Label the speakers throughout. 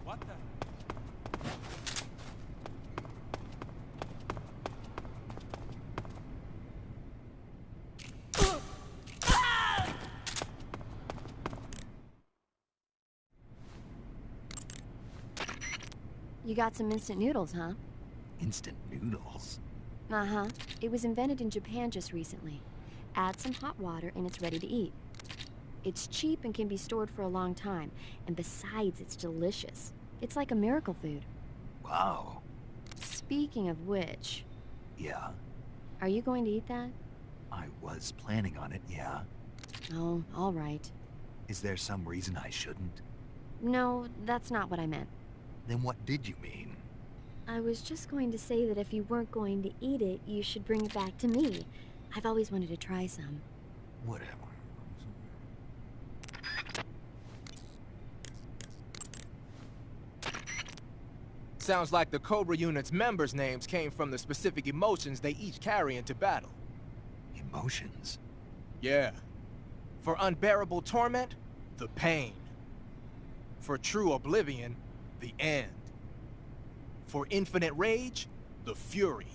Speaker 1: What the?
Speaker 2: You got some instant noodles, huh?
Speaker 3: Instant noodles?
Speaker 2: Uh-huh. It was invented in Japan just recently. Add some hot water and it's ready to eat. It's cheap and can be stored for a long time. And besides, it's delicious. It's like a miracle food.
Speaker 3: Wow.
Speaker 2: Speaking of which...
Speaker 3: Yeah?
Speaker 2: Are you going to eat that?
Speaker 3: I was planning on it, yeah.
Speaker 2: Oh, all right.
Speaker 3: Is there some reason I shouldn't?
Speaker 2: No, that's not what I meant.
Speaker 3: Then what did you mean?
Speaker 2: I was just going to say that if you weren't going to eat it, you should bring it back to me. I've always wanted to try some.
Speaker 3: Whatever.
Speaker 1: Sounds like the Cobra Unit's members' names came from the specific emotions they each carry into battle.
Speaker 3: Emotions?
Speaker 1: Yeah. For unbearable torment, the pain. For true oblivion, the end. For infinite rage, the fury.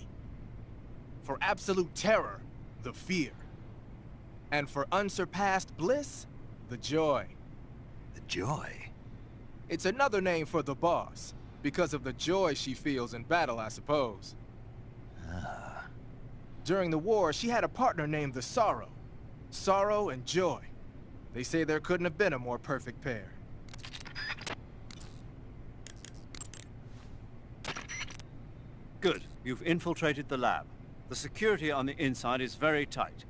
Speaker 1: For absolute terror, the fear. And for unsurpassed bliss, the joy.
Speaker 3: The joy?
Speaker 1: It's another name for the boss, because of the joy she feels in battle, I suppose.
Speaker 3: Ah.
Speaker 1: During the war, she had a partner named the Sorrow. Sorrow and joy. They say there couldn't have been a more perfect pair.
Speaker 4: Good. You've infiltrated the lab. The security on the inside is very tight.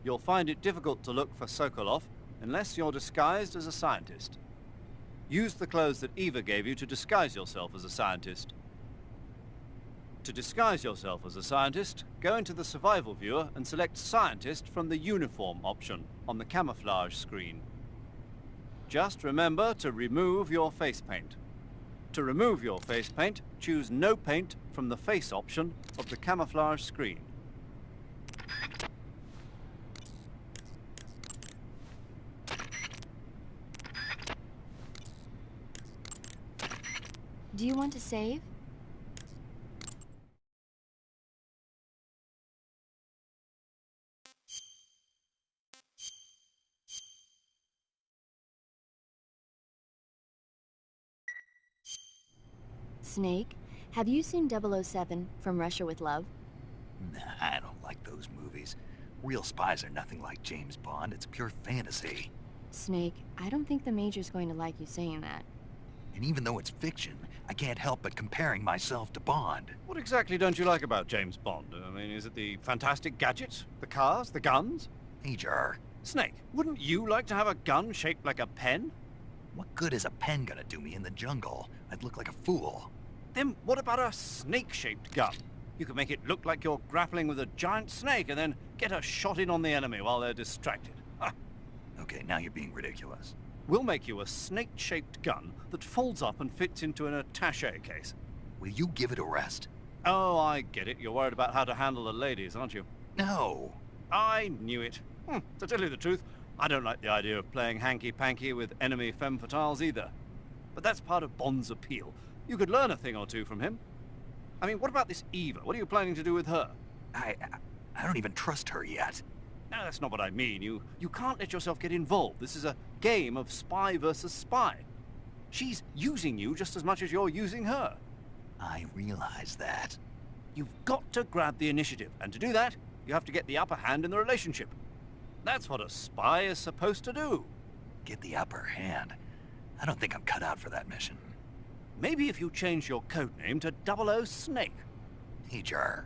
Speaker 4: You'll find it difficult to look for Sokolov unless you're disguised as a scientist. Use the clothes that Eva gave you to disguise yourself as a scientist. To disguise yourself as a scientist, go into the survival viewer and select Scientist from the uniform option on the camouflage screen. Just remember to remove your face paint. To remove your face paint, choose No Paint from the Face option of the camouflage screen.
Speaker 2: Do you want to save? Snake, have you seen 007 From Russia with Love?
Speaker 3: Nah, I don't like those movies. Real spies are nothing like James Bond. It's pure fantasy.
Speaker 2: Snake, I don't think the Major's going to like you saying that.
Speaker 3: And even though it's fiction, I can't help but comparing myself to Bond.
Speaker 4: What exactly don't you like about James Bond? I mean, is it the fantastic gadgets? The cars? The guns?
Speaker 3: Major,
Speaker 4: Snake, wouldn't you like to have a gun shaped like a pen?
Speaker 3: what good is a pen gonna do me in the jungle? I'd look like a fool.
Speaker 4: Then what about a snake-shaped gun? You could make it look like you're grappling with a giant snake and then get a shot in on the enemy while they're distracted. Ha!
Speaker 3: Okay, now you're being ridiculous.
Speaker 4: We'll make you a snake-shaped gun that folds up and fits into an attaché case.
Speaker 3: Will you give it a rest?
Speaker 4: Oh, I get it. You're worried about how to handle the ladies, aren't you?
Speaker 3: No.
Speaker 4: I knew it. To tell you the truth, I don't like the idea of playing hanky-panky with enemy femme fatales either. But that's part of Bond's appeal. You could learn a thing or two from him. I mean, what about this Eva? What are you planning to do with her?
Speaker 3: I don't even trust her yet.
Speaker 4: No, that's not what I mean. You can't let yourself get involved. This is a game of spy versus spy. She's using you just as much as you're using her.
Speaker 3: I realize that.
Speaker 4: You've got to grab the initiative, and to do that, you have to get the upper hand in the relationship. That's what a spy is supposed to do.
Speaker 3: Get the upper hand. I don't think I'm cut out for that mission.
Speaker 4: Maybe if you change your codename to 00 Snake.
Speaker 3: Major.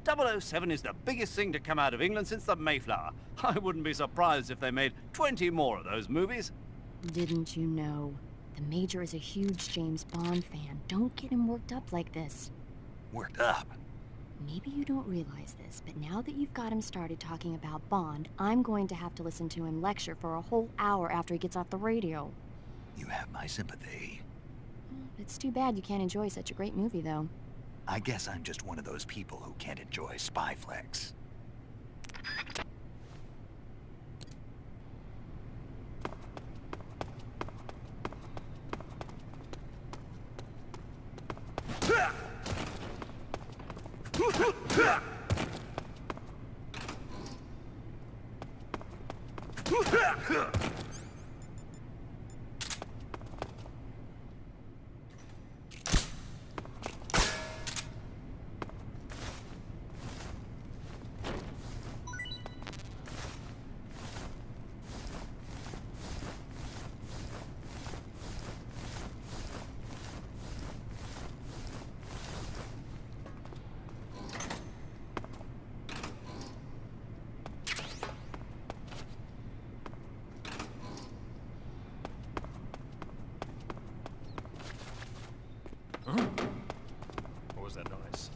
Speaker 4: 007 is the biggest thing to come out of England since the Mayflower. I wouldn't be surprised if they made 20 more of those movies.
Speaker 2: Didn't you know? The Major is a huge James Bond fan. Don't get him worked up like this.
Speaker 3: Worked up.
Speaker 2: Maybe you don't realize this, but now that you've got him started talking about Bond, I'm going to have to listen to him lecture for a whole hour after he gets off the radio.
Speaker 3: You have my sympathy.
Speaker 2: It's too bad you can't enjoy such a great movie, though.
Speaker 3: I guess I'm just one of those people who can't enjoy spy flicks.
Speaker 5: What was that noise?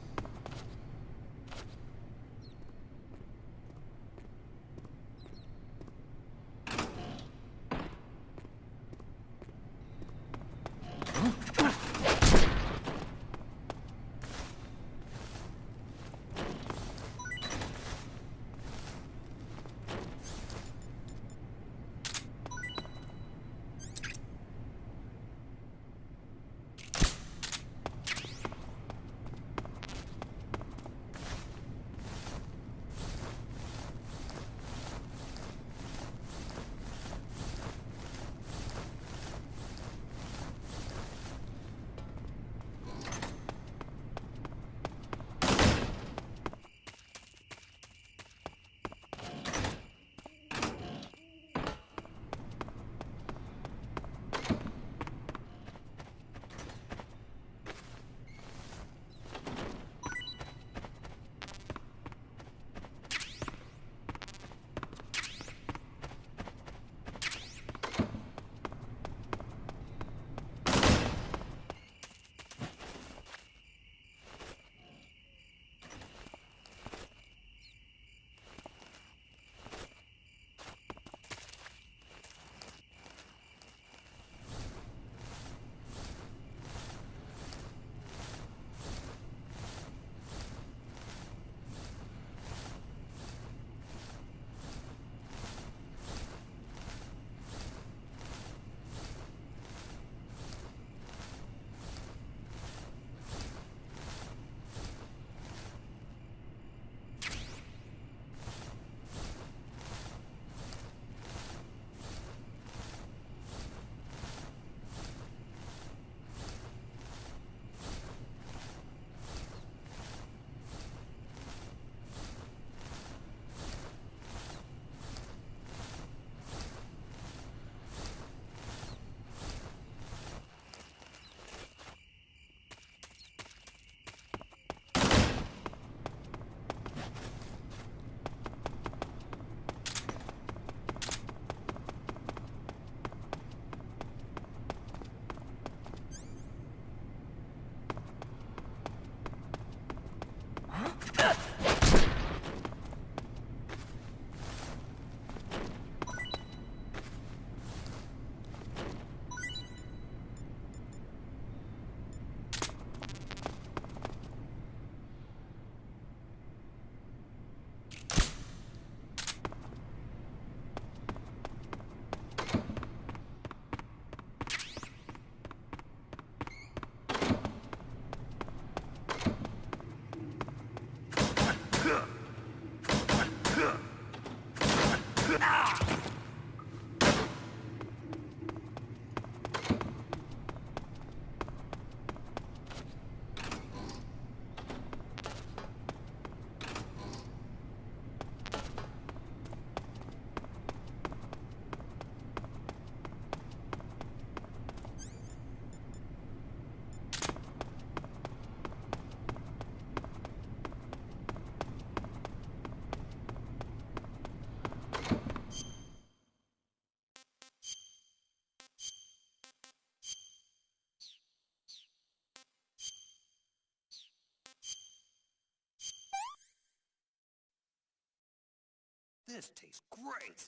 Speaker 3: This tastes great.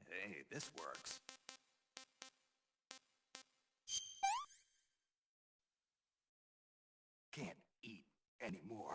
Speaker 3: Hey, this works. anymore.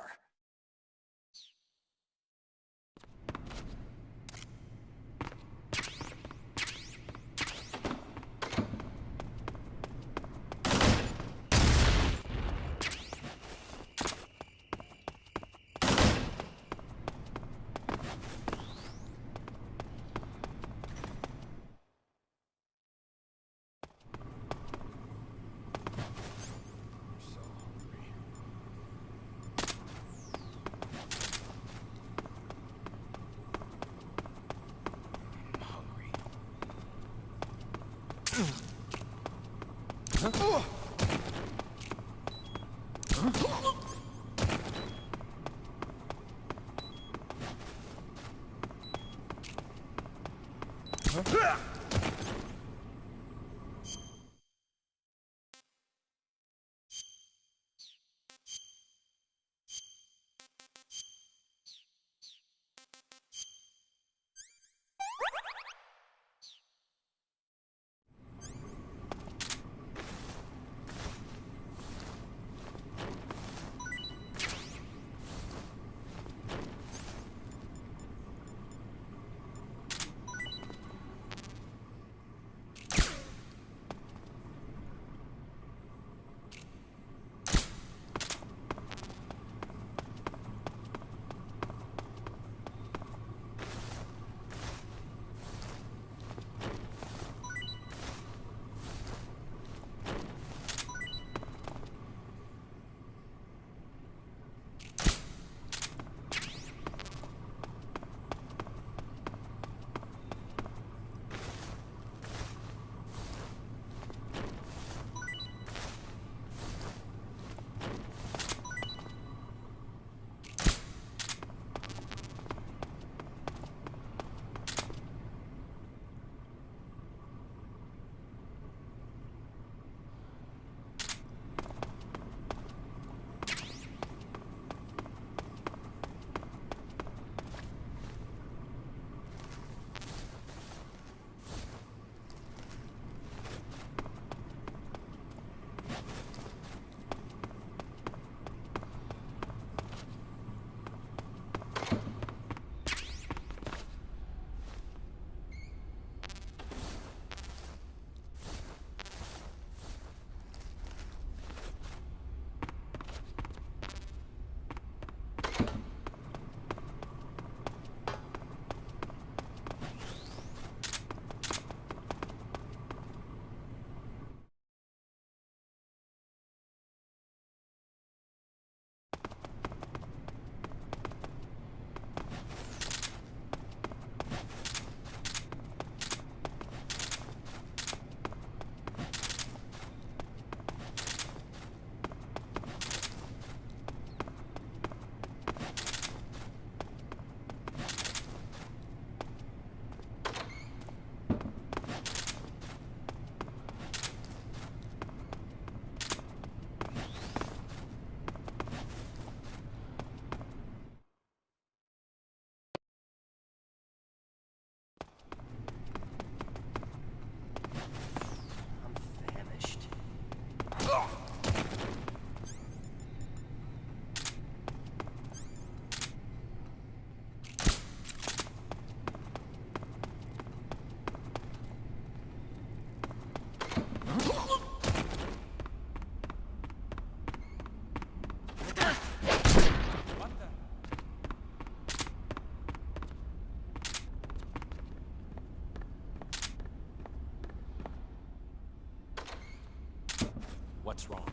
Speaker 1: What's wrong?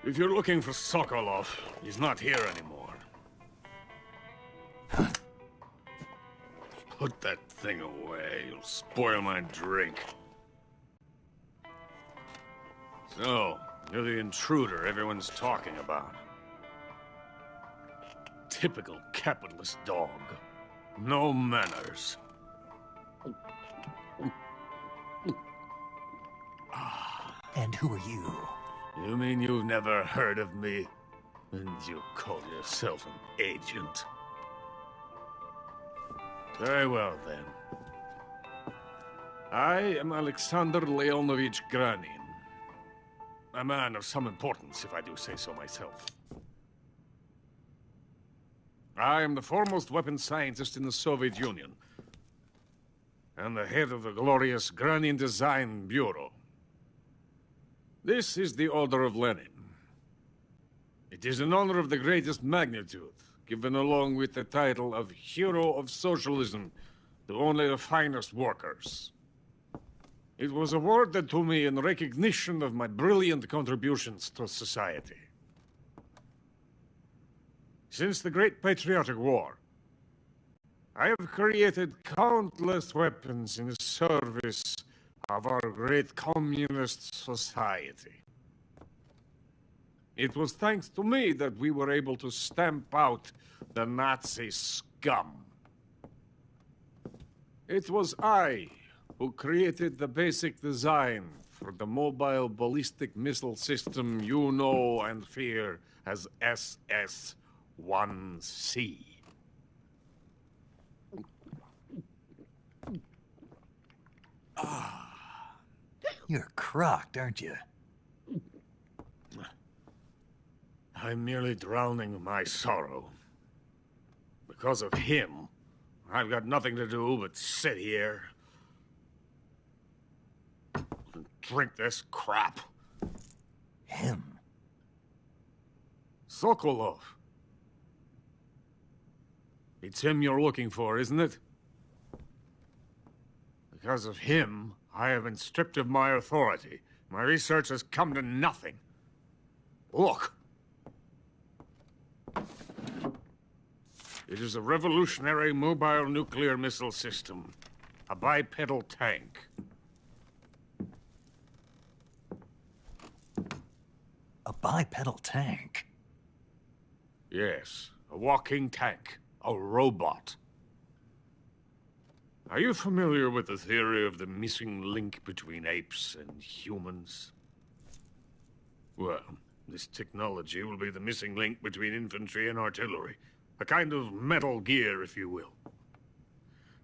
Speaker 5: If you're looking for Sokolov, he's not here anymore. Put that thing away. You'll spoil my drink. So, you're the intruder everyone's talking about. Typical capitalist dog. No manners.
Speaker 3: And who are you?
Speaker 5: You mean you've never heard of me? And you call yourself an agent? Very well, then. I am Alexander Leonovich Granin. A man of some importance, if I do say so myself. I am the foremost weapons scientist in the Soviet Union, and the head of the glorious Granin Design Bureau. This is the Order of Lenin. It is an honor of the greatest magnitude, given along with the title of Hero of Socialism to only the finest workers. It was awarded to me in recognition of my brilliant contributions to society. Since the Great Patriotic War, I have created countless weapons in service of our great communist society. It was thanks to me that we were able to stamp out the Nazi scum. It was I who created the basic design for the mobile ballistic missile system you know and fear as SS-1C.
Speaker 3: You're crocked, aren't you?
Speaker 5: I'm merely drowning my sorrow. Because of him, I've got nothing to do but sit here and drink this crap.
Speaker 3: Him?
Speaker 5: Sokolov. It's him you're looking for, isn't it? Because of him, I have been stripped of my authority. My research has come to nothing. Look. It is a revolutionary mobile nuclear missile system. A bipedal tank.
Speaker 3: A bipedal tank?
Speaker 5: Yes, a walking tank. A robot. Are you familiar with the theory of the missing link between apes and humans? Well, this technology will be the missing link between infantry and artillery. A kind of Metal Gear, if you will.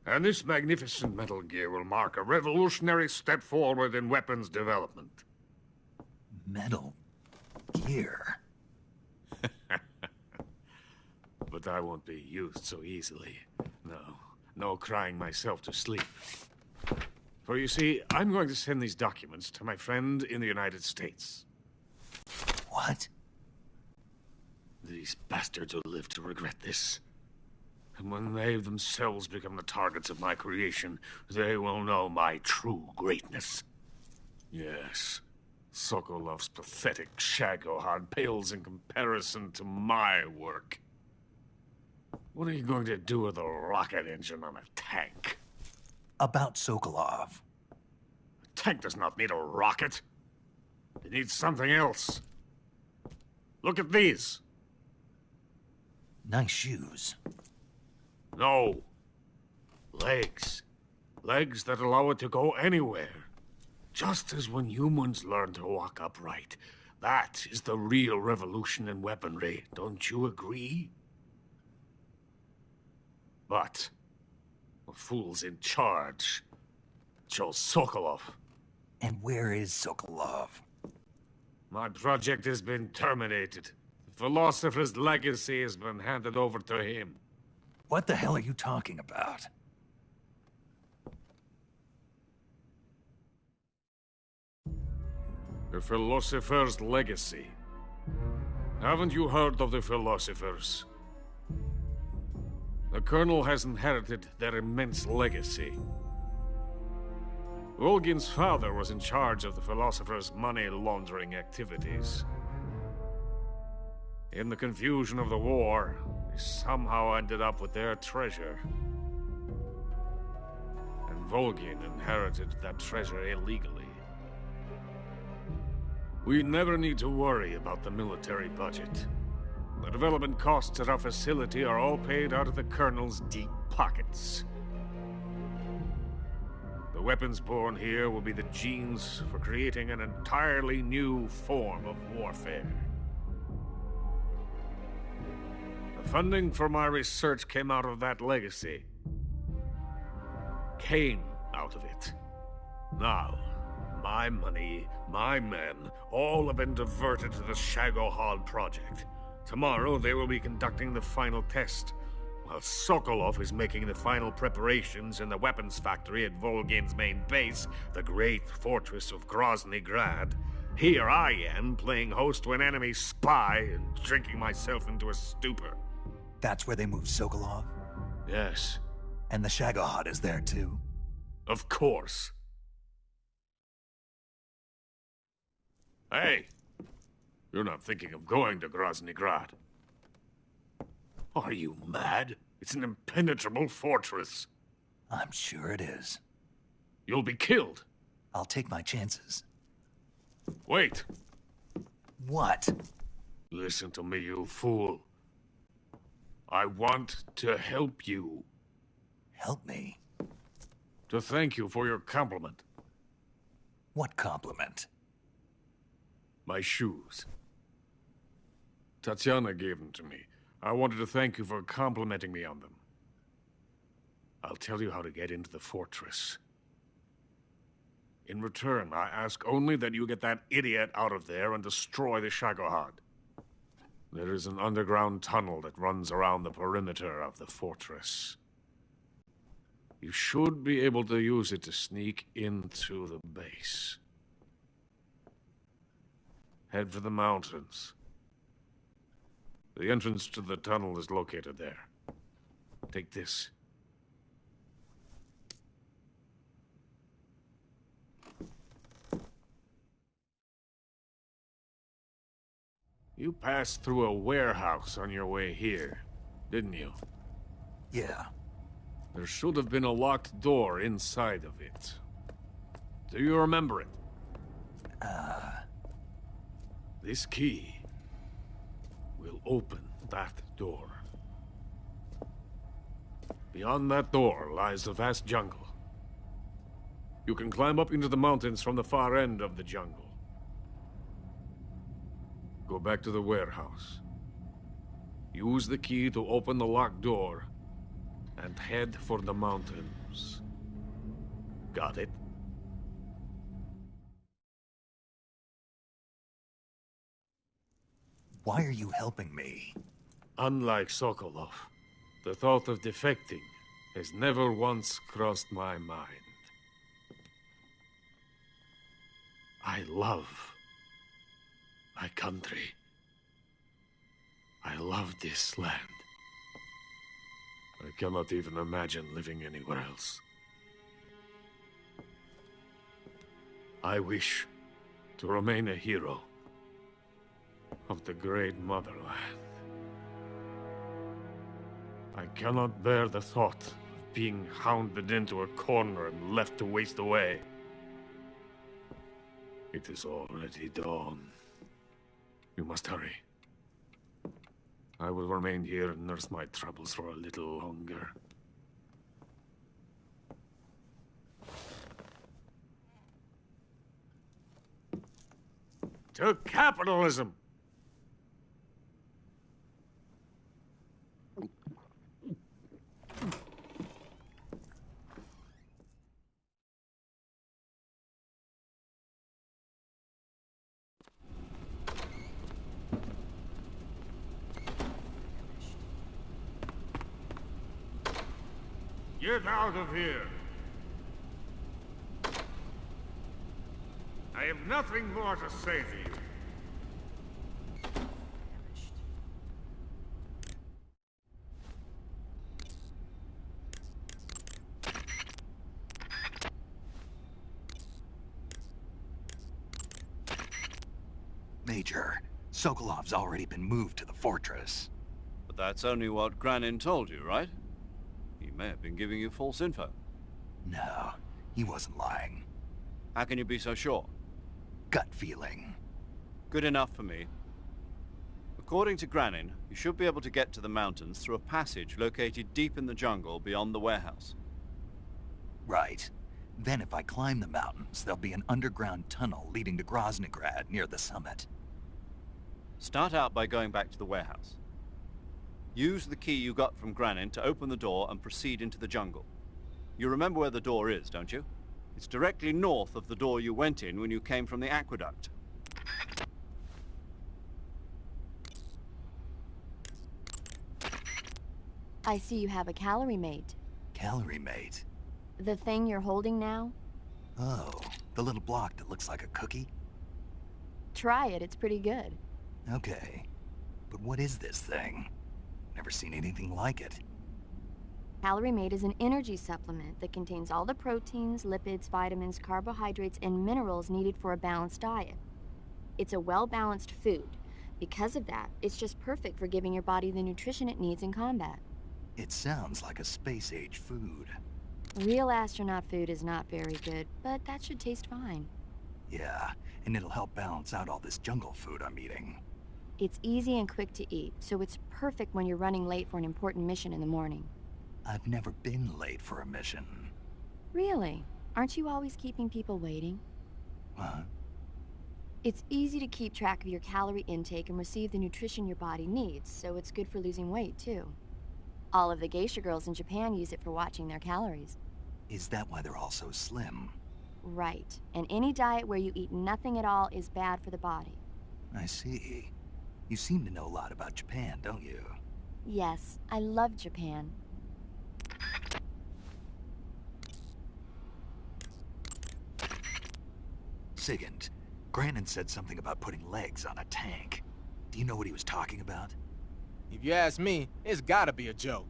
Speaker 5: And this magnificent Metal Gear will mark a revolutionary step forward in weapons development.
Speaker 3: Metal Gear?
Speaker 5: But I won't be used so easily. No crying myself to sleep. For you see, I'm going to send these documents to my friend in the United States.
Speaker 3: What?
Speaker 5: These bastards will live to regret this. And when they themselves become the targets of my creation, they will know my true greatness. Yes, Sokolov's pathetic shagohod pales in comparison to my work. What are you going to do with a rocket engine on a tank?
Speaker 3: About Sokolov.
Speaker 5: A tank does not need a rocket. It needs something else. Look at these.
Speaker 3: Nice shoes.
Speaker 5: No. Legs. Legs that allow it to go anywhere. Just as when humans learn to walk upright. That is the real revolution in weaponry. Don't you agree? But the fool's in charge. Chose Sokolov.
Speaker 3: And where is Sokolov?
Speaker 5: My project has been terminated. The philosopher's legacy has been handed over to him.
Speaker 3: What the hell are you talking about?
Speaker 5: The philosopher's legacy. Haven't you heard of the philosophers? The Colonel has inherited their immense legacy. Volgin's father was in charge of the philosopher's money laundering activities. In the confusion of the war, they somehow ended up with their treasure. And Volgin inherited that treasure illegally. We never need to worry about the military budget. The development costs at our facility are all paid out of the Colonel's deep pockets. The weapons born here will be the genes for creating an entirely new form of warfare. The funding for my research came out of that legacy. Came out of it. Now, my money, my men, all have been diverted to the Shagohod project. Tomorrow they will be conducting the final test, while Sokolov is making the final preparations in the weapons factory at Volgin's main base, the great fortress of Grozny Grad. Here I am, playing host to an enemy spy and drinking myself into a stupor.
Speaker 3: That's where they moved Sokolov?
Speaker 5: Yes.
Speaker 3: And the Shagohod is there too?
Speaker 5: Of course. Hey! You're not thinking of going to Grozny Grad. Are you mad? It's an impenetrable fortress.
Speaker 3: I'm sure it is.
Speaker 5: You'll be killed.
Speaker 3: I'll take my chances.
Speaker 5: Wait.
Speaker 3: What?
Speaker 5: Listen to me, you fool. I want to help you.
Speaker 3: Help me?
Speaker 5: To thank you for your compliment.
Speaker 3: What compliment?
Speaker 5: My shoes. Tatiana gave them to me. I wanted to thank you for complimenting me on them. I'll tell you how to get into the fortress. In return, I ask only that you get that idiot out of there and destroy the Shagohod. There is an underground tunnel that runs around the perimeter of the fortress. You should be able to use it to sneak into the base. Head for the mountains. The entrance to the tunnel is located there. Take this. You passed through a warehouse on your way here, didn't you?
Speaker 3: Yeah.
Speaker 5: There should have been a locked door inside of it. Do you remember it? This key will open that door. Beyond that door lies a vast jungle. You can climb up into the mountains from the far end of the jungle. Go back to the warehouse. Use the key to open the locked door and head for the mountains. Got it?
Speaker 3: Why are you helping me?
Speaker 5: Unlike Sokolov, the thought of defecting has never once crossed my mind. I love my country. I love this land. I cannot even imagine living anywhere else. I wish to remain a hero of the great motherland. I cannot bear the thought of being hounded into a corner and left to waste away. It is already dawn. You must hurry. I will remain here and nurse my troubles for a little longer. To capitalism! Get out of here! I have nothing more to say to you.
Speaker 3: Major, Sokolov's already been moved to the fortress.
Speaker 4: But that's only what Granin told you, right? He may have been giving you false info.
Speaker 3: No, he wasn't lying.
Speaker 4: How can you be so sure?
Speaker 3: Gut feeling.
Speaker 4: Good enough for me. According to Granin, you should be able to get to the mountains through a passage located deep in the jungle beyond the warehouse.
Speaker 3: Right. Then if I climb the mountains, there'll be an underground tunnel leading to Groznygrad near the summit.
Speaker 4: Start out by going back to the warehouse. Use the key you got from Granin to open the door and proceed into the jungle. You remember where the door is, don't you? It's directly north of the door you went in when you came from the aqueduct.
Speaker 2: I see you have a calorie mate.
Speaker 3: Calorie mate?
Speaker 2: The thing you're holding now?
Speaker 3: Oh, the little block that looks like a cookie?
Speaker 2: Try it, it's pretty good.
Speaker 3: Okay. But what is this thing? Never seen anything like it.
Speaker 2: Calorie Mate is an energy supplement that contains all the proteins, lipids, vitamins, carbohydrates, and minerals needed for a balanced diet. It's a well-balanced food. Because of that, it's just perfect for giving your body the nutrition it needs in combat.
Speaker 3: It sounds like a space-age food.
Speaker 2: Real astronaut food is not very good, but that should taste fine.
Speaker 3: Yeah, and it'll help balance out all this jungle food I'm eating.
Speaker 2: It's easy and quick to eat, so it's perfect when you're running late for an important mission in the morning.
Speaker 3: I've never been late for a mission.
Speaker 2: Really? Aren't you always keeping people waiting?
Speaker 3: What?
Speaker 2: It's easy to keep track of your calorie intake and receive the nutrition your body needs, so it's good for losing weight, too. All of the geisha girls in Japan use it for watching their calories.
Speaker 3: Is that why they're all so slim?
Speaker 2: Right. And any diet where you eat nothing at all is bad for the body.
Speaker 3: I see. You seem to know a lot about Japan, don't you?
Speaker 2: Yes, I love Japan.
Speaker 3: Sigint, Granin said something about putting legs on a tank. Do you know what he was talking about?
Speaker 1: If you ask me, it's gotta be a joke.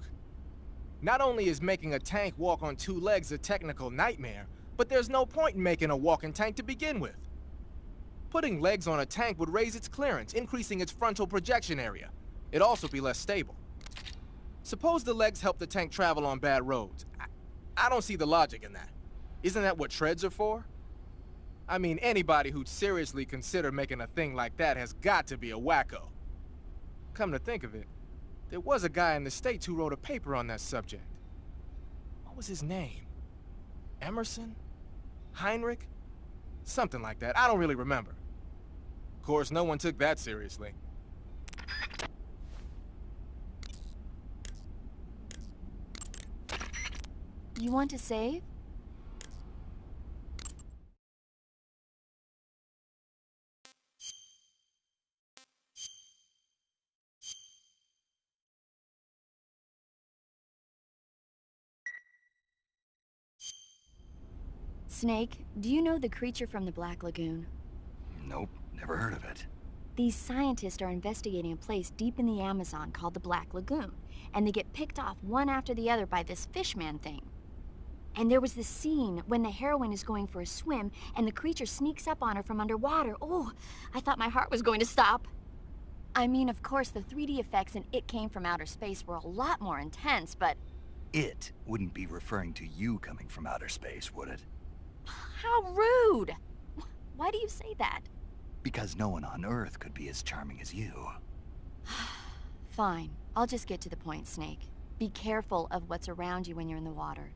Speaker 1: Not only is making a tank walk on two legs a technical nightmare, but there's no point in making a walking tank to begin with. Putting legs on a tank would raise its clearance, increasing its frontal projection area. It'd also be less stable. Suppose the legs help the tank travel on bad roads. I don't see the logic in that. Isn't that what treads are for? I mean, anybody who'd seriously consider making a thing like that has got to be a wacko. Come to think of it, there was a guy in the States who wrote a paper on that subject. What was his name? Emerson? Heinrich? Something like that. I don't really remember. Of course, no one took that seriously.
Speaker 2: You want to save? Snake, do you know the creature from the Black Lagoon?
Speaker 3: Nope, never heard of it.
Speaker 2: These scientists are investigating a place deep in the Amazon called the Black Lagoon, and they get picked off one after the other by this fishman thing. And there was this scene when the heroine is going for a swim, and the creature sneaks up on her from underwater. Oh, I thought my heart was going to stop. I mean, of course, the 3D effects in It Came from Outer Space were a lot more intense, but...
Speaker 3: It wouldn't be referring to you coming from outer space, would it?
Speaker 2: How rude! Why do you say that?
Speaker 3: Because no one on Earth could be as charming as you.
Speaker 2: Fine. I'll just get to the point, Snake. Be careful of what's around you when you're in the water.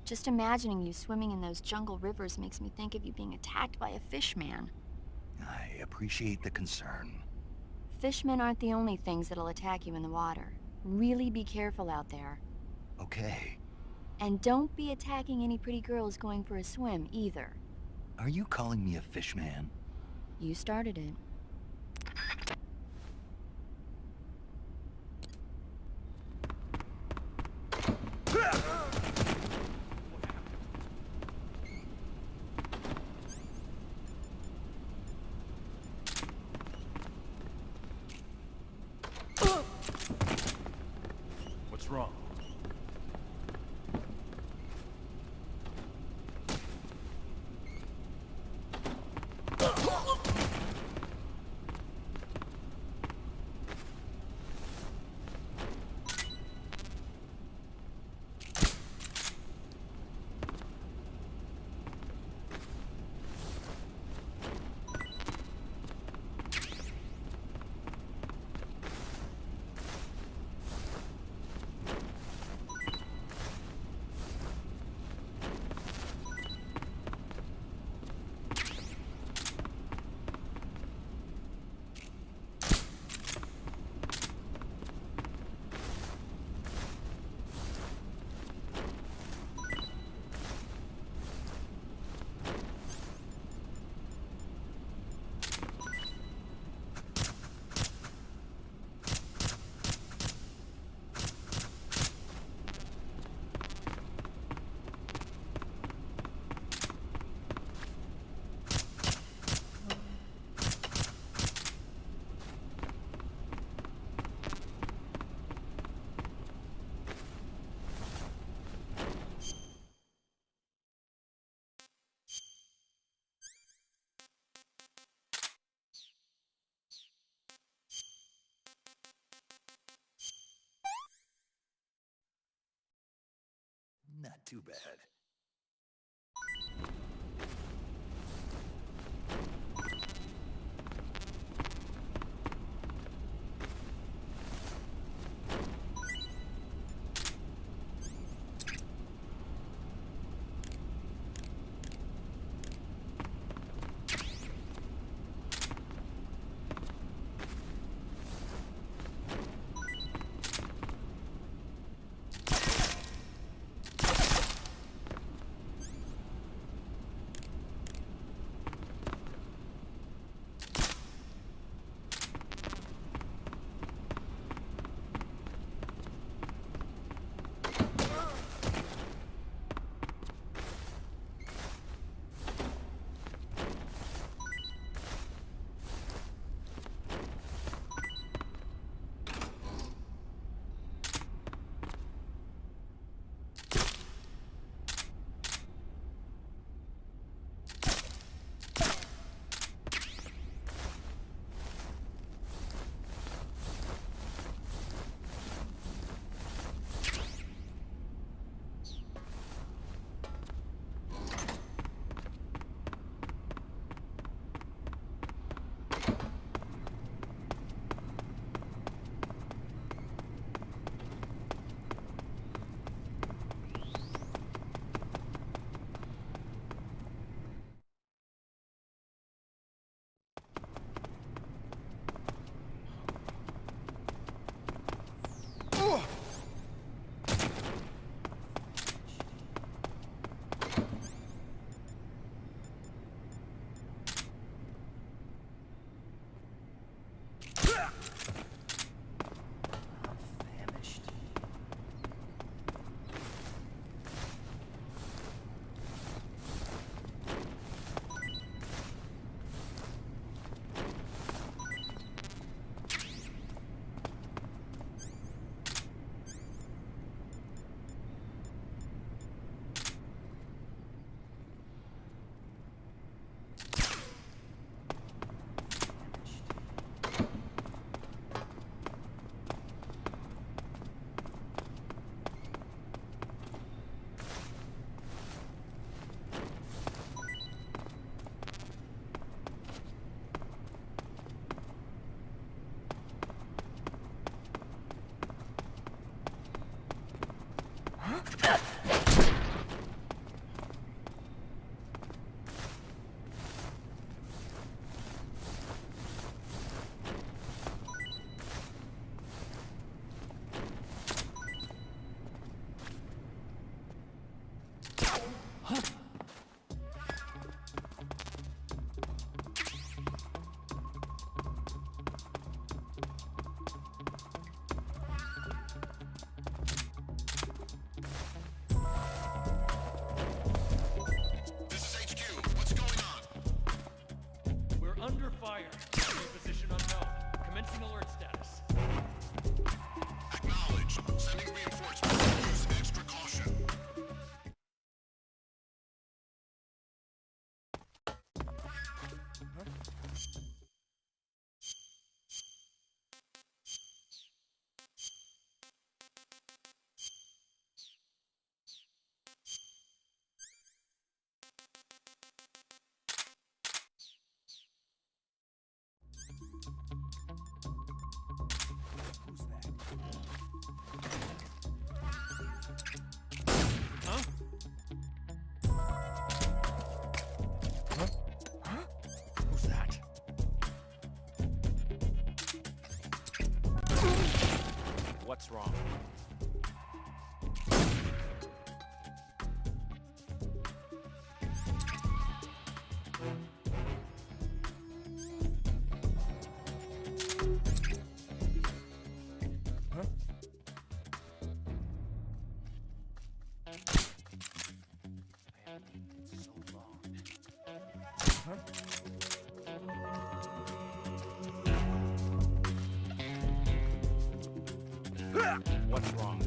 Speaker 2: Just imagining you swimming in those jungle rivers makes me think of you being attacked by a fishman.
Speaker 3: I appreciate the concern.
Speaker 2: Fishmen aren't the only things that'll attack you in the water. Really be careful out there.
Speaker 3: Okay.
Speaker 2: And don't be attacking any pretty girls going for a swim, either.
Speaker 3: Are you calling me a fishman?
Speaker 2: You started it.
Speaker 1: What's wrong?
Speaker 3: too bad.
Speaker 6: What's wrong? What's wrong?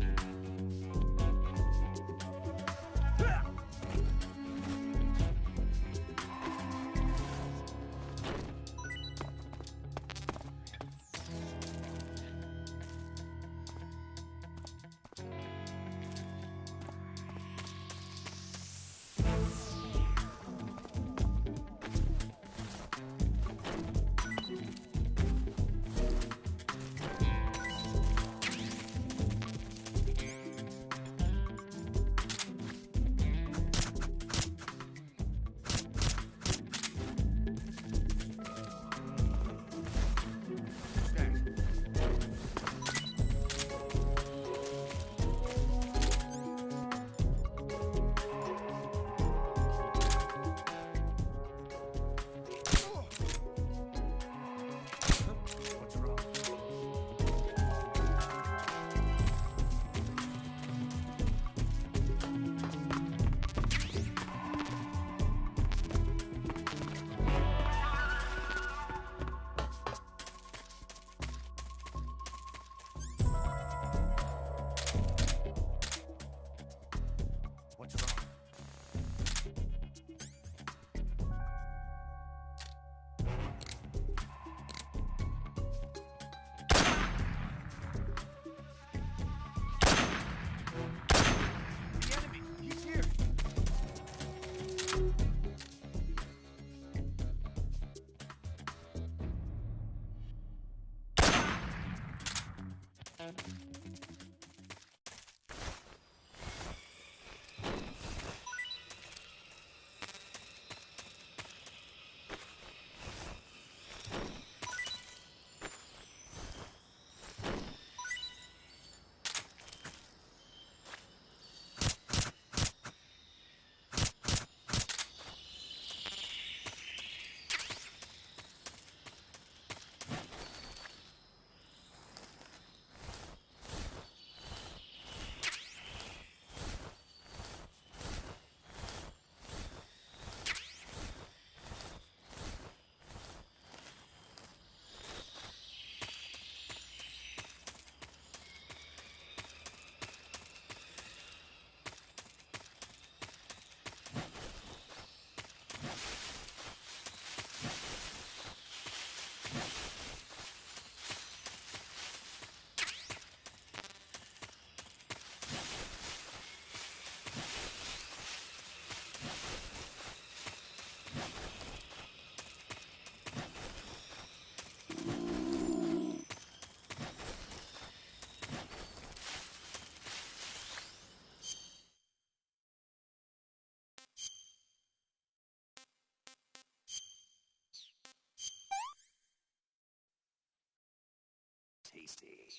Speaker 3: Tasty.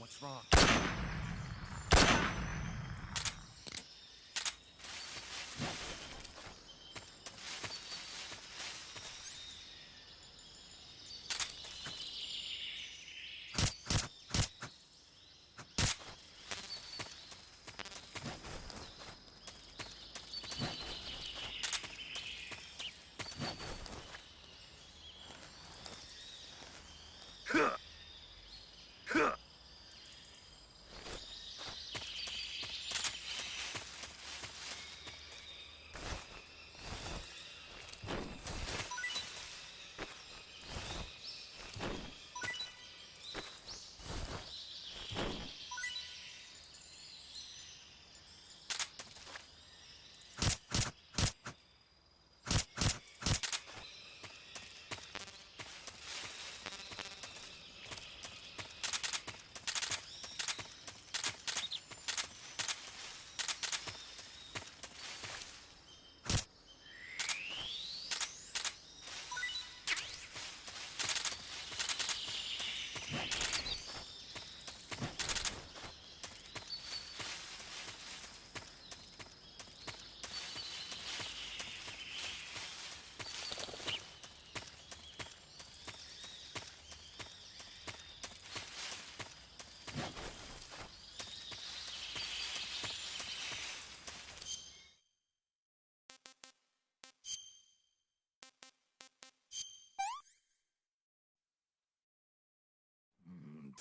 Speaker 1: What's wrong?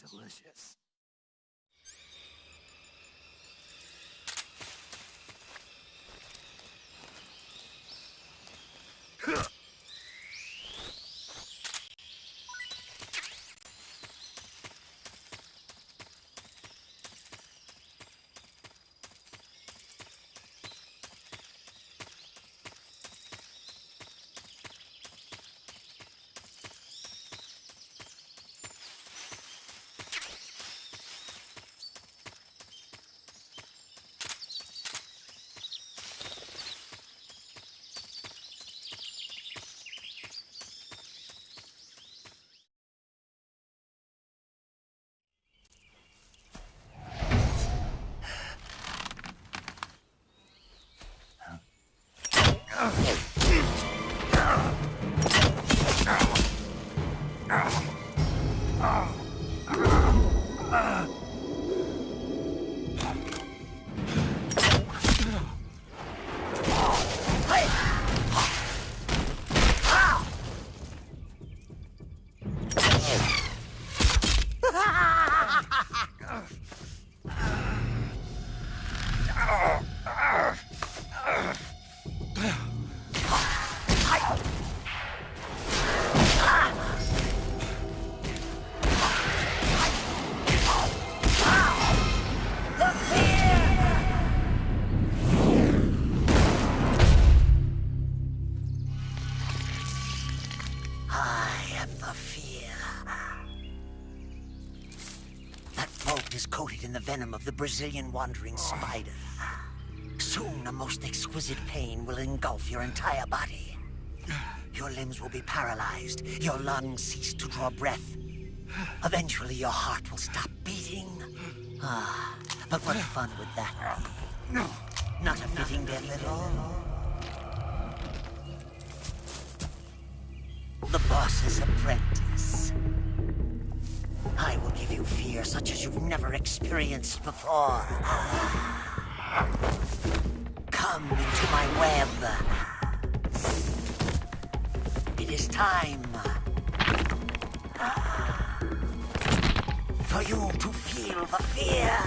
Speaker 3: Delicious.
Speaker 6: am the fear. That bolt is coated in the venom of the Brazilian wandering spider. Soon, a most exquisite pain will engulf your entire body. Your limbs will be paralyzed, your lungs cease to draw breath. Eventually, your heart will stop beating. Ah, but what fun would that be? Not a fitting death at all. The boss's apprentice. I will give you fear such as you've never experienced before. Come into my web. It is time for you to feel the fear.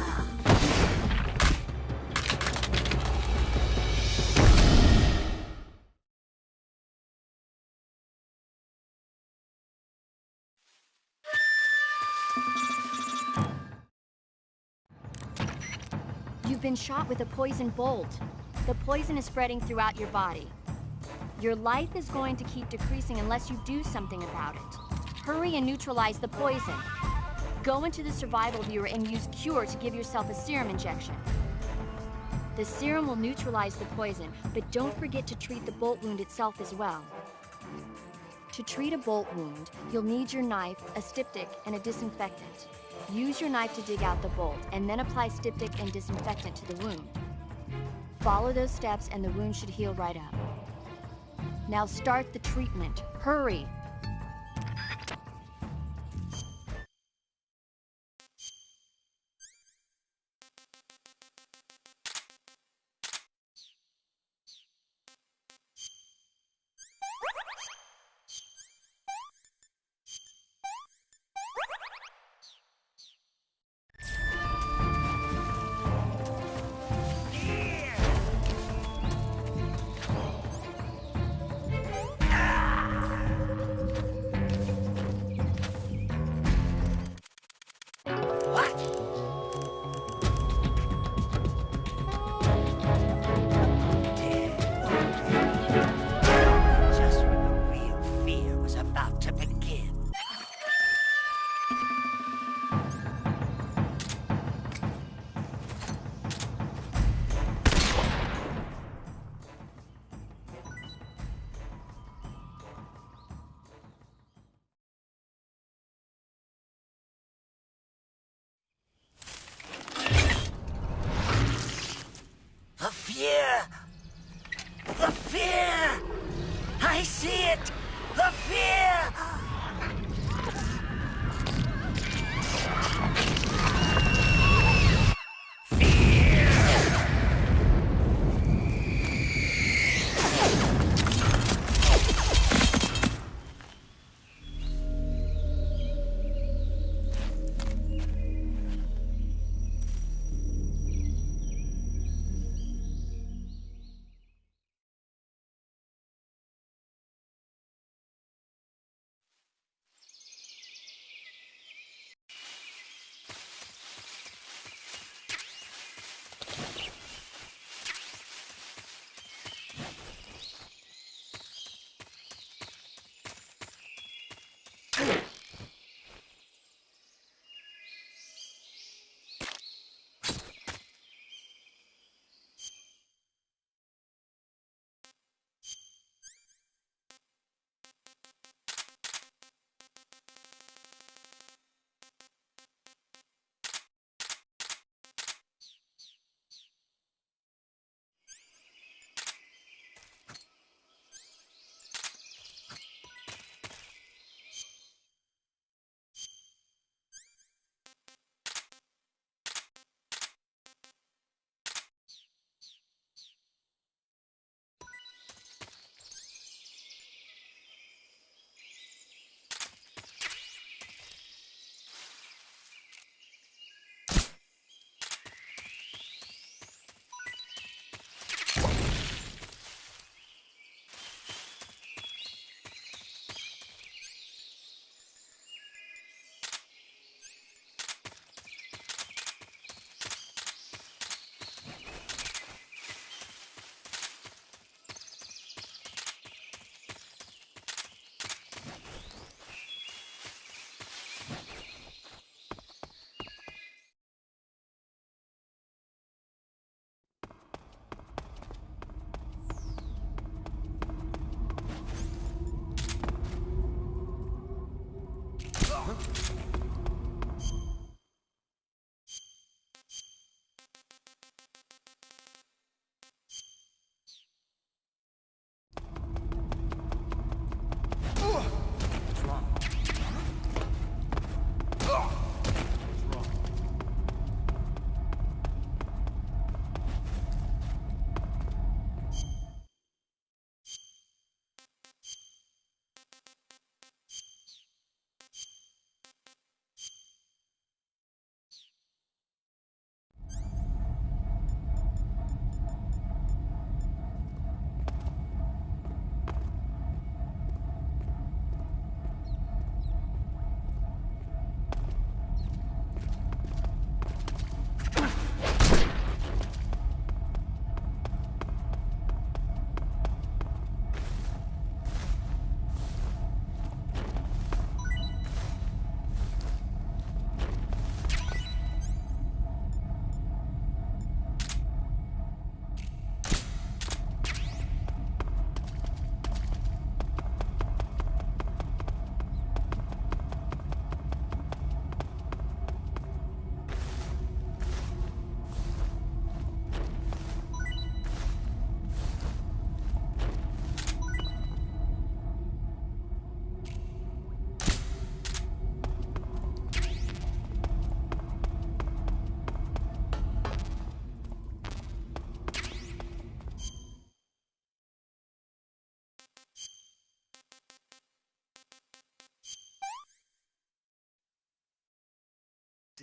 Speaker 2: You've been shot with a poison bolt. The poison is spreading throughout your body. Your life is going to keep decreasing unless you do something about it. Hurry and neutralize the poison. Go into the survival viewer and use Cure to give yourself a serum injection. The serum will neutralize the poison, but don't forget to treat the bolt wound itself as well. To treat a bolt wound, you'll need your knife, a styptic, and a disinfectant. Use your knife to dig out the bolt, and then apply styptic and disinfectant to the wound. Follow those steps and the wound should heal right up. Now start the treatment. Hurry!
Speaker 6: The fear! The fear! I see it! The fear!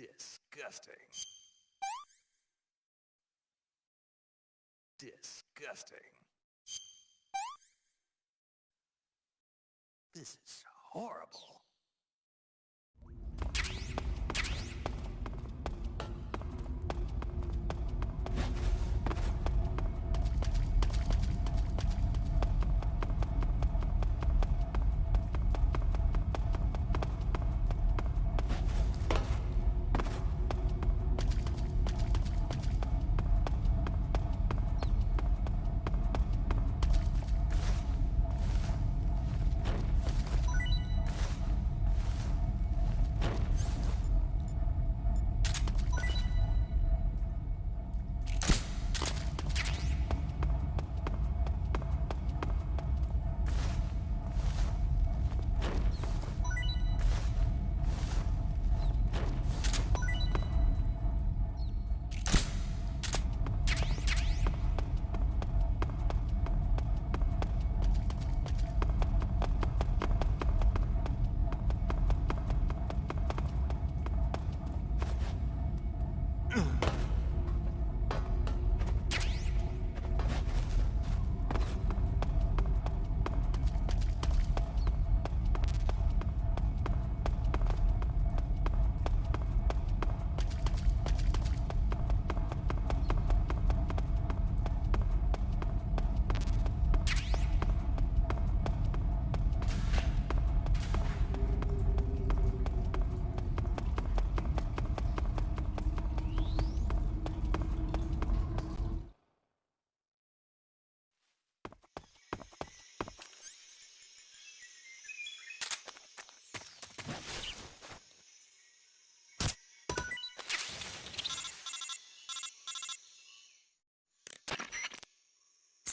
Speaker 3: Disgusting. Disgusting. This is horrible.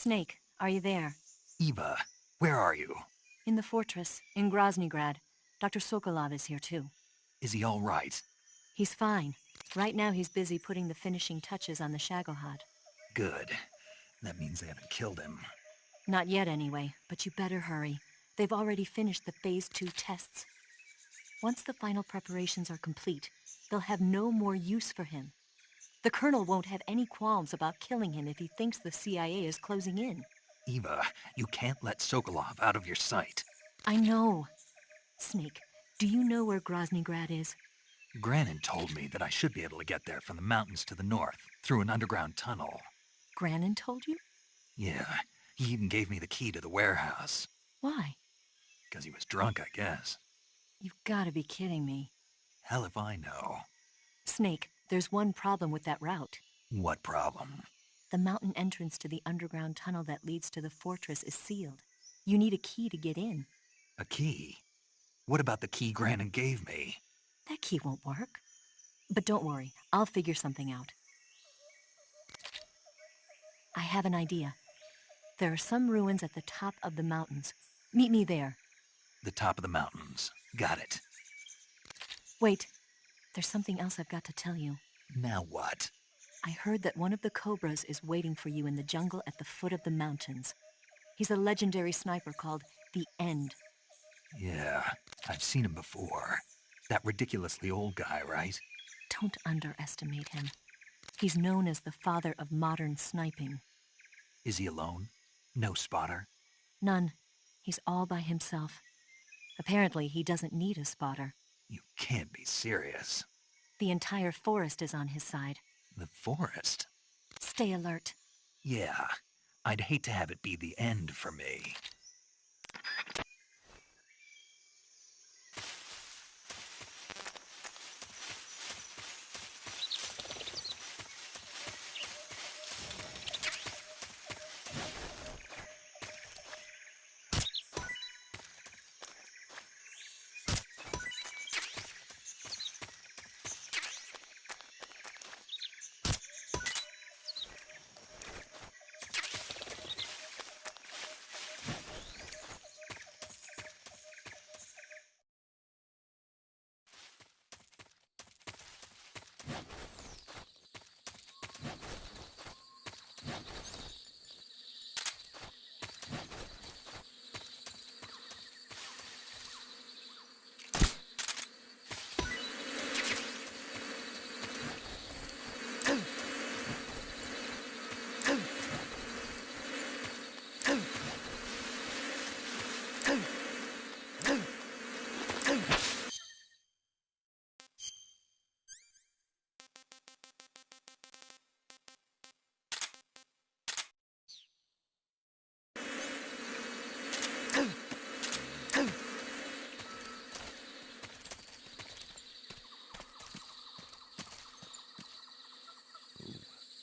Speaker 7: Snake, are you there?
Speaker 3: Eva, where are you?
Speaker 7: In the fortress, in Groznygrad. Dr. Sokolov is here too.
Speaker 3: Is he all right?
Speaker 7: He's fine. Right now he's busy putting the finishing touches on the Shagohod.
Speaker 3: Good. That means they haven't killed him.
Speaker 7: Not yet anyway, but you better hurry. They've already finished the Phase 2 tests. Once the final preparations are complete, they'll have no more use for him. The Colonel won't have any qualms about killing him if he thinks the CIA is closing in.
Speaker 3: Eva, you can't let Sokolov out of your sight.
Speaker 7: I know. Snake, do you know where Groznygrad is?
Speaker 3: Granin told me that I should be able to get there from the mountains to the north, through an underground tunnel.
Speaker 7: Granin told you?
Speaker 3: Yeah, he even gave me the key to the warehouse.
Speaker 7: Why?
Speaker 3: Because he was drunk, I guess.
Speaker 7: You've got to be kidding me.
Speaker 3: Hell if I know.
Speaker 7: Snake, there's one problem with that route.
Speaker 3: What problem?
Speaker 7: The mountain entrance to the underground tunnel that leads to the fortress is sealed. You need a key to get in.
Speaker 3: A key? What about the key Granin gave me?
Speaker 7: That key won't work. But don't worry, I'll figure something out. I have an idea. There are some ruins at the top of the mountains. Meet me there.
Speaker 3: The top of the mountains. Got it.
Speaker 7: Wait, there's something else I've got to tell you.
Speaker 3: Now what?
Speaker 7: I heard that one of the Cobras is waiting for you in the jungle at the foot of the mountains. He's a legendary sniper called the End.
Speaker 3: Yeah, I've seen him before. That ridiculously old guy, right?
Speaker 7: Don't underestimate him. He's known as the father of modern sniping.
Speaker 3: Is he alone? No spotter?
Speaker 7: None. He's all by himself. Apparently, he doesn't need a spotter.
Speaker 3: You can't be serious.
Speaker 7: The entire forest is on his side.
Speaker 3: The forest?
Speaker 7: Stay alert.
Speaker 3: Yeah, I'd hate to have it be the end for me.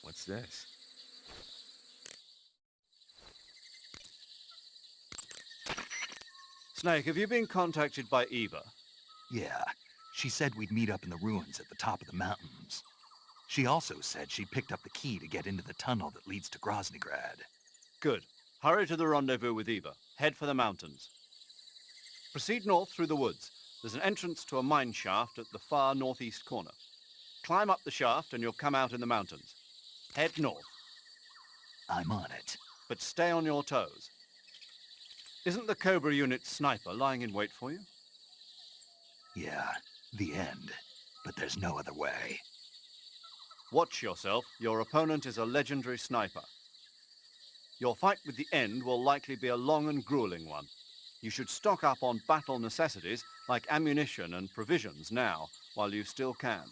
Speaker 8: What's this?
Speaker 4: Snake, have you been contacted by Eva?
Speaker 3: Yeah, she said we'd meet up in the ruins at the top of the mountains. She also said she picked up the key to get into the tunnel that leads to Groznygrad.
Speaker 4: Good. Hurry to the rendezvous with Eva. Head for the mountains. Proceed north through the woods. There's an entrance to a mine shaft at the far northeast corner. Climb up the shaft and you'll come out in the mountains. Head north,
Speaker 3: I'm on it.
Speaker 4: but stay on your toes. Isn't the Cobra Unit sniper lying in wait for you?
Speaker 3: Yeah, the end. But there's no other way.
Speaker 4: Watch yourself. Your opponent is a legendary sniper. Your fight with the End will likely be a long and grueling one. You should stock up on battle necessities like ammunition and provisions now, while you still can.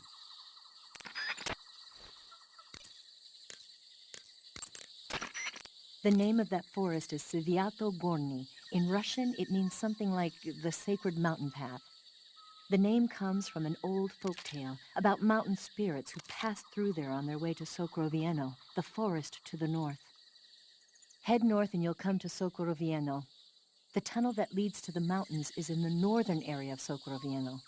Speaker 7: The name of that forest is Sviato Gorny. In Russian, it means something like the sacred mountain path. The name comes from an old folk tale about mountain spirits who passed through there on their way to Sokorovieno, the forest to the north. Head north and you'll come to Sokorovieno. The tunnel that leads to the mountains is in the northern area of Sokorovieno.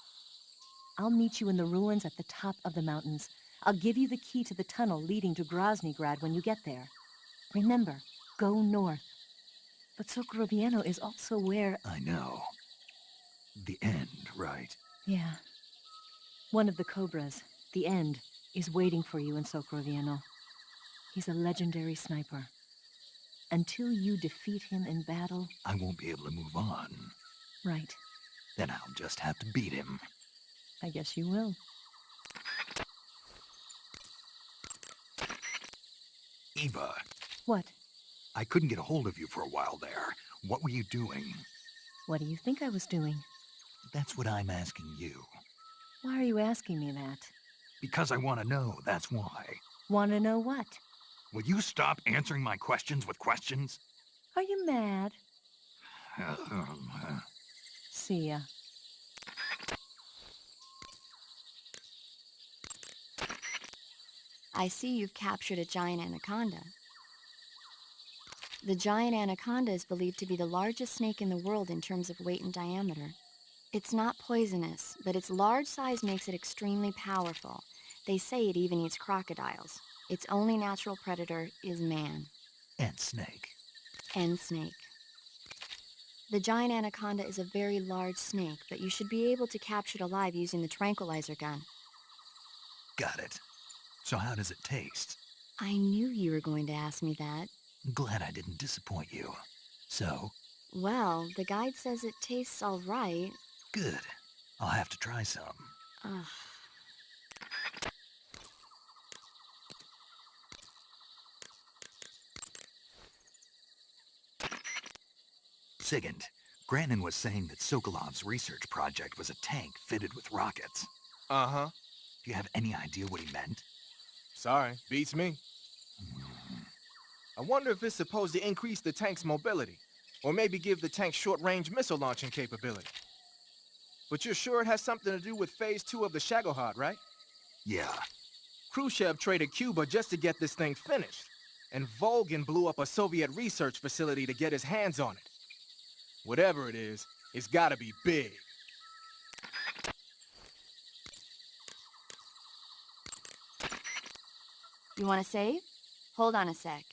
Speaker 7: I'll meet you in the ruins at the top of the mountains. I'll give you the key to the tunnel leading to Groznygrad when you get there. Remember, go north. But Sokorovieno is also where...
Speaker 3: I know. The end, right?
Speaker 7: Yeah. One of the Cobras, the End, is waiting for you in Sokorovieno. He's a legendary sniper. Until you defeat him in battle...
Speaker 3: I won't be able to move on.
Speaker 7: Right.
Speaker 3: Then I'll just have to beat him.
Speaker 7: I guess you will.
Speaker 3: Eva,
Speaker 7: What?
Speaker 3: I couldn't get a hold of you for a while there. What were you doing?
Speaker 7: What do you think I was doing?
Speaker 3: That's what I'm asking you.
Speaker 7: Why are you asking me that?
Speaker 3: Because I want to know, that's why.
Speaker 7: Want to know what?
Speaker 3: Will you stop answering my questions with questions?
Speaker 7: Are you mad? See ya.
Speaker 2: I see you've captured a giant anaconda. The giant anaconda is believed to be the largest snake in the world in terms of weight and diameter. It's not poisonous, but its large size makes it extremely powerful. They say it even eats crocodiles. Its only natural predator is man.
Speaker 3: And snake.
Speaker 2: And snake. The giant anaconda is a very large snake, but you should be able to capture it alive using the tranquilizer gun.
Speaker 3: Got it. So how does it taste?
Speaker 2: I knew you were going to ask me that.
Speaker 3: Glad I didn't disappoint you. So?
Speaker 2: Well, the guide says it tastes all right.
Speaker 3: Good. I'll have to try some.
Speaker 2: Ugh.
Speaker 3: Sigint, Grannon was saying that Sokolov's research project was a tank fitted with rockets.
Speaker 1: Uh-huh.
Speaker 3: Do you have any idea what he meant?
Speaker 1: Sorry, beats me. I wonder if it's supposed to increase the tank's mobility, or maybe give the tank short-range missile launching capability. But you're sure it has something to do with Phase 2 of the Shagohod, right?
Speaker 3: Yeah.
Speaker 1: Khrushchev traded Cuba just to get this thing finished, and Volgin blew up a Soviet research facility to get his hands on it. Whatever it is, it's gotta be big.
Speaker 2: You want to save? Hold on a sec.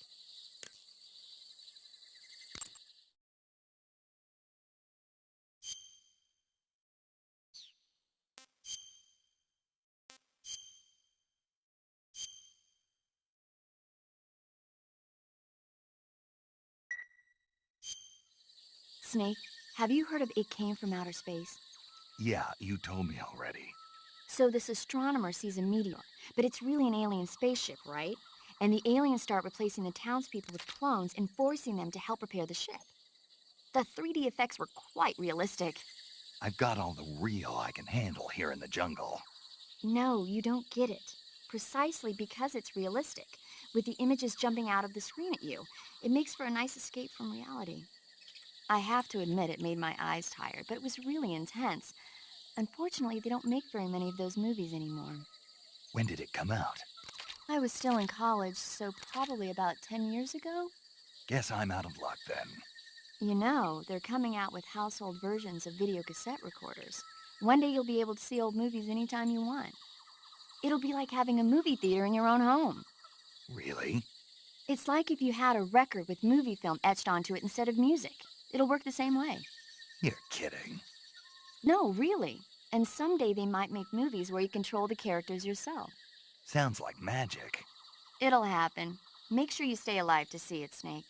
Speaker 2: Snake, have you heard of It Came from Outer Space?
Speaker 3: Yeah, you told me already.
Speaker 2: So this astronomer sees a meteor, but it's really an alien spaceship, right? And the aliens start replacing the townspeople with clones and forcing them to help repair the ship. The 3D effects were quite realistic.
Speaker 3: I've got all the real I can handle here in the jungle.
Speaker 2: No, you don't get it. Precisely because it's realistic, with the images jumping out of the screen at you, it makes for a nice escape from reality. I have to admit it made my eyes tired, but it was really intense. Unfortunately, they don't make very many of those movies anymore.
Speaker 3: When did it come out?
Speaker 2: I was still in college, so probably about 10 years ago.
Speaker 3: Guess I'm out of luck then.
Speaker 2: You know, they're coming out with household versions of video cassette recorders. One day you'll be able to see old movies anytime you want. It'll be like having a movie theater in your own home.
Speaker 3: Really?
Speaker 2: It's like if you had a record with movie film etched onto it instead of music. It'll work the same way.
Speaker 3: You're kidding.
Speaker 2: No, really. And someday they might make movies where you control the characters yourself.
Speaker 3: Sounds like magic.
Speaker 2: It'll happen. Make sure you stay alive to see it, Snake.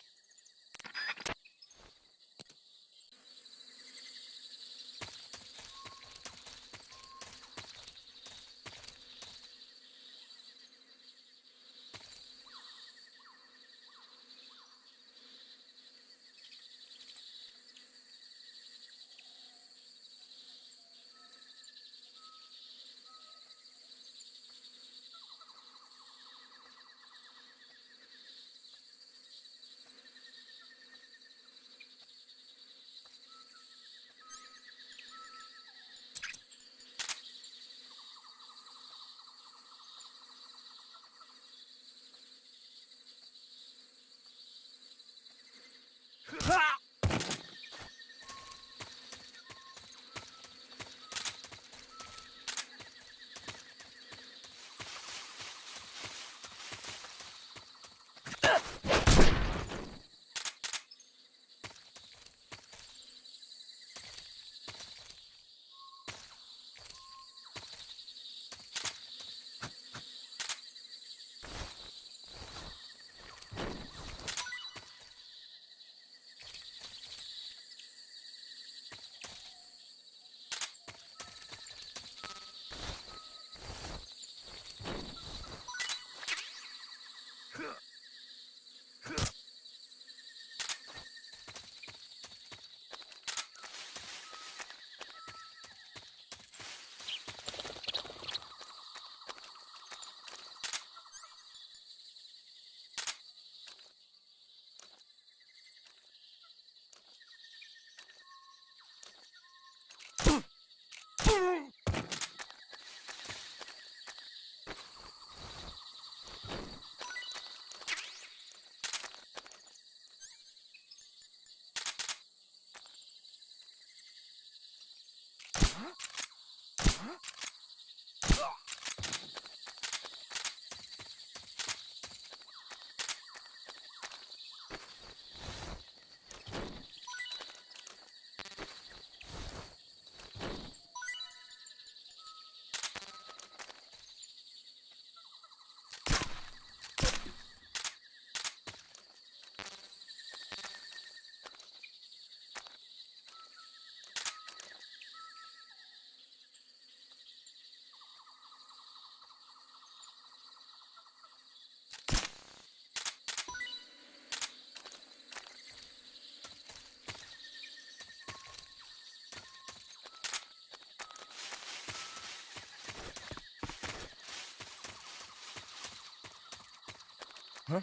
Speaker 1: Huh?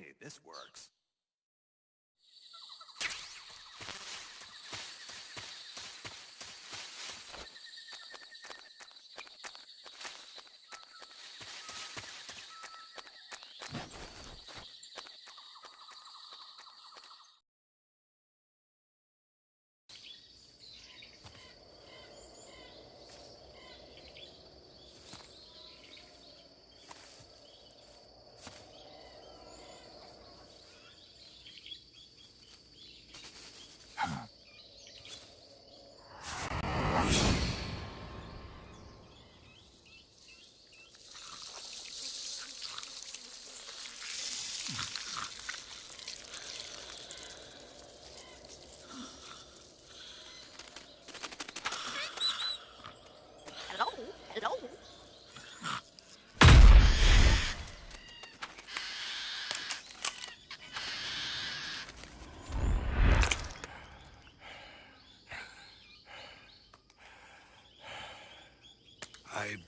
Speaker 3: Hey, this works.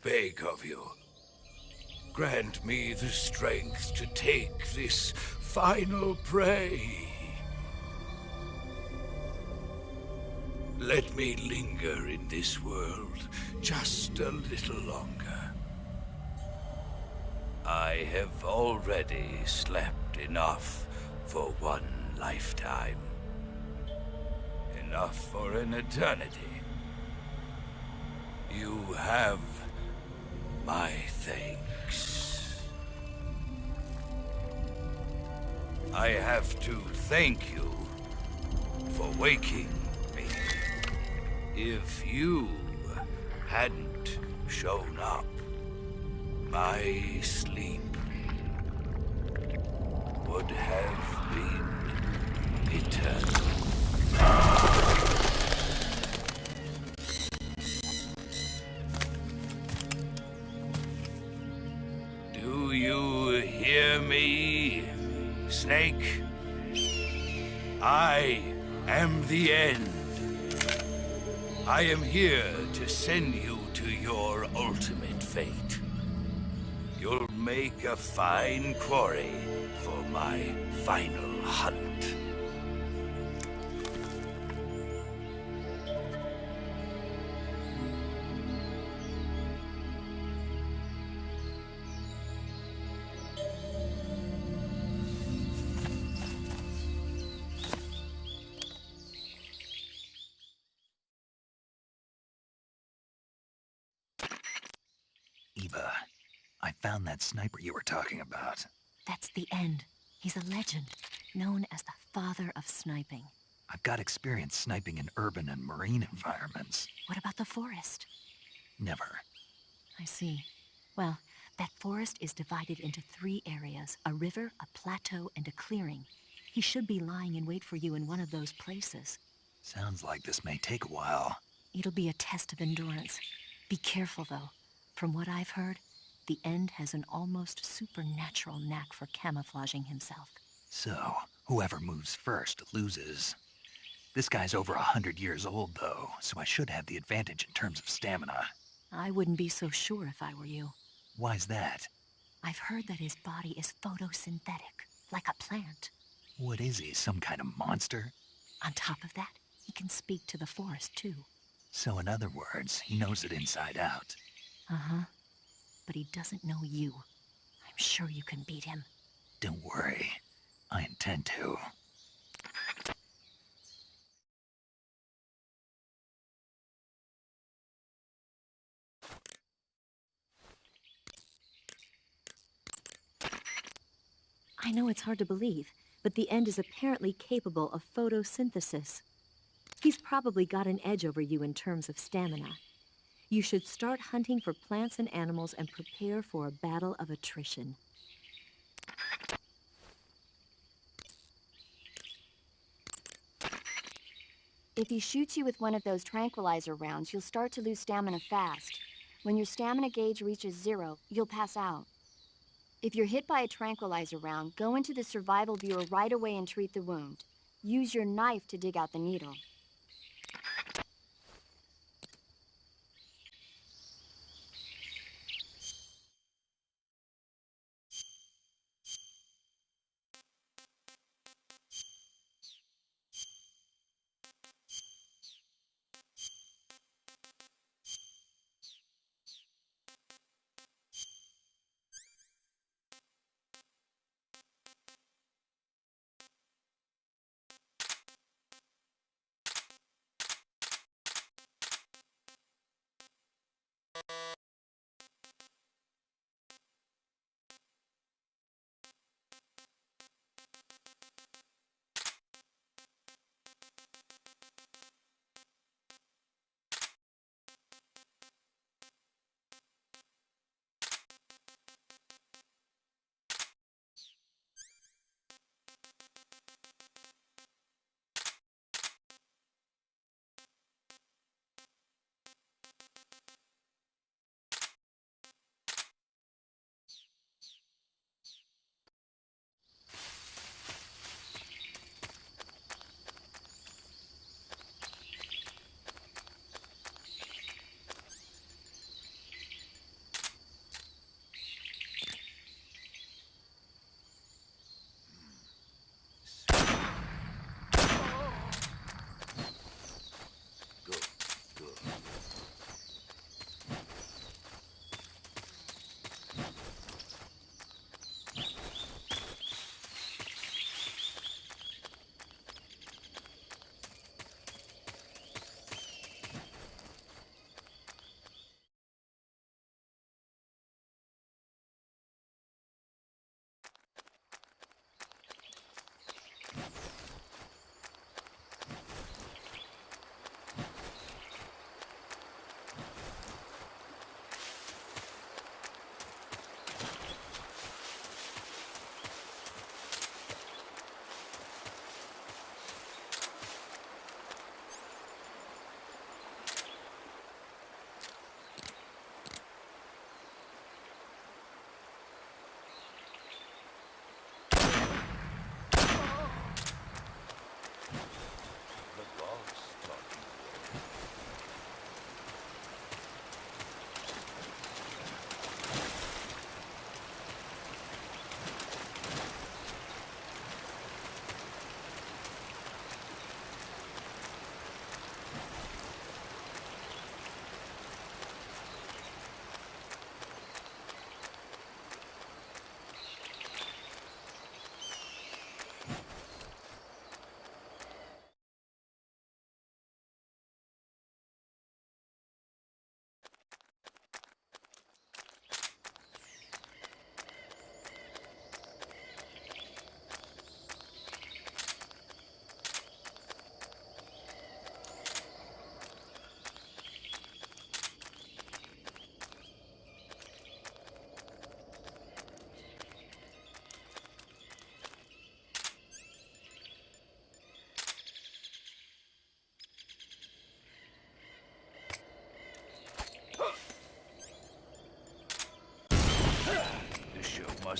Speaker 8: beg of you. Grant me the strength to take this final prey. Let me linger in this world just a little longer. I have already slept enough for one lifetime. Enough for an eternity. You have my thanks. I have to thank you for waking me. If you hadn't shown up, my sleep would have been eternal. Do you hear me, Snake? I am the end. I am here to send you to your ultimate fate. You'll make a fine quarry for my final hunt.
Speaker 3: Eva, I found that sniper you were talking about.
Speaker 7: That's the end. He's a legend, known as the father of sniping.
Speaker 3: I've got experience sniping in urban and marine environments.
Speaker 7: What about the forest?
Speaker 3: Never.
Speaker 7: I see. Well, that forest is divided into 3 areas, a river, a plateau, and a clearing. He should be lying in wait for you in one of those places.
Speaker 3: Sounds like this may take a while.
Speaker 7: It'll be a test of endurance. Be careful, though. From what I've heard, the End has an almost supernatural knack for camouflaging himself.
Speaker 3: So, whoever moves first loses. This guy's over 100 years old, though, so I should have the advantage in terms of stamina.
Speaker 7: I wouldn't be so sure if I were you.
Speaker 3: Why's that?
Speaker 7: I've heard that his body is photosynthetic, like a plant.
Speaker 3: What is he, some kind of monster?
Speaker 7: On top of that, he can speak to the forest, too.
Speaker 3: So in other words, he knows it inside out.
Speaker 7: Uh-huh. But he doesn't know you. I'm sure you can beat him.
Speaker 3: Don't worry. I intend to.
Speaker 7: I know it's hard to believe, but the End is apparently capable of photosynthesis. He's probably got an edge over you in terms of stamina. You should start hunting for plants and animals and prepare for a battle of attrition.
Speaker 2: If he shoots you with one of those tranquilizer rounds, you'll start to lose stamina fast. When your stamina gauge reaches 0, you'll pass out. If you're hit by a tranquilizer round, go into the survival viewer right away and treat the wound. Use your knife to dig out the needle.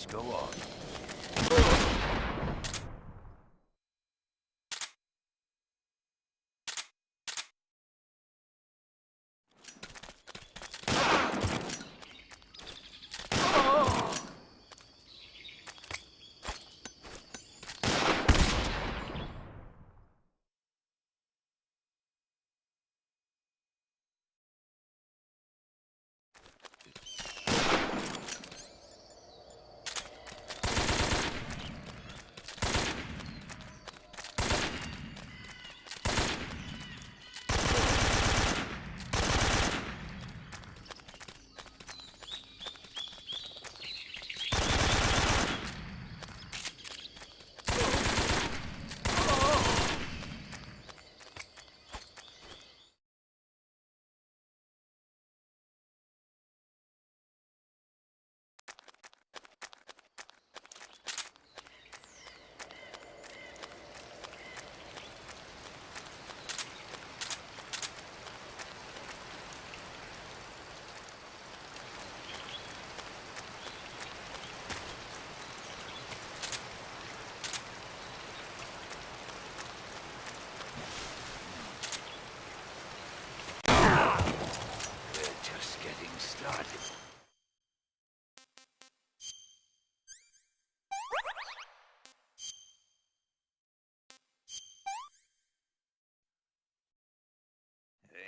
Speaker 8: Yes, go on.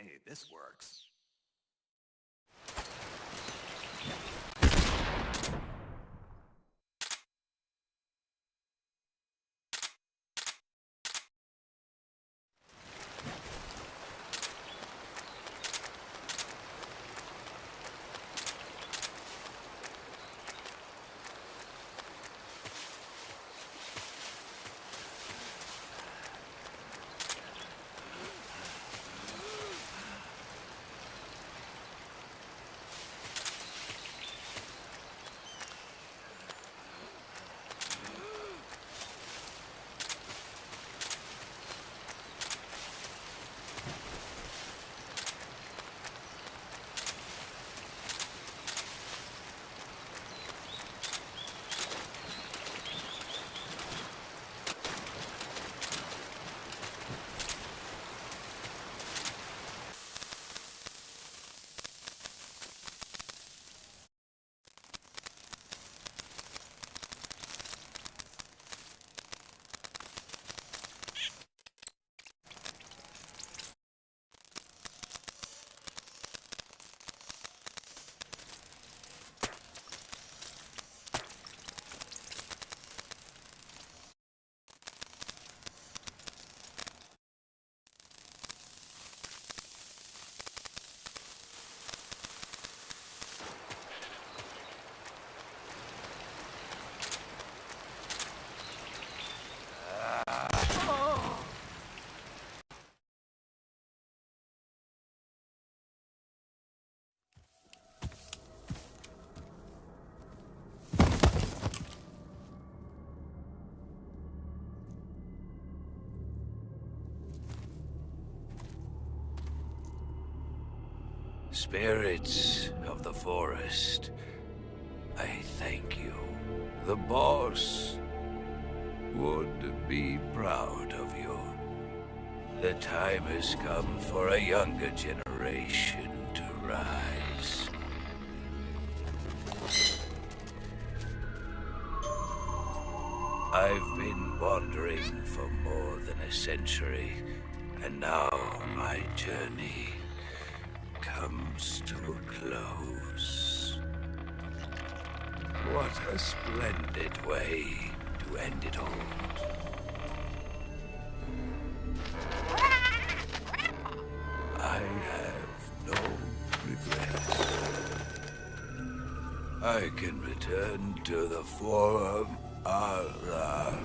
Speaker 3: Hey, this works.
Speaker 8: Spirits of the forest, I thank you. The boss would be proud of you. The time has come for a younger generation to rise. I've been wandering for more than a century, and now my journey comes to a close. What a splendid way to end it all. I have no regrets. I can return to the Forum Ala.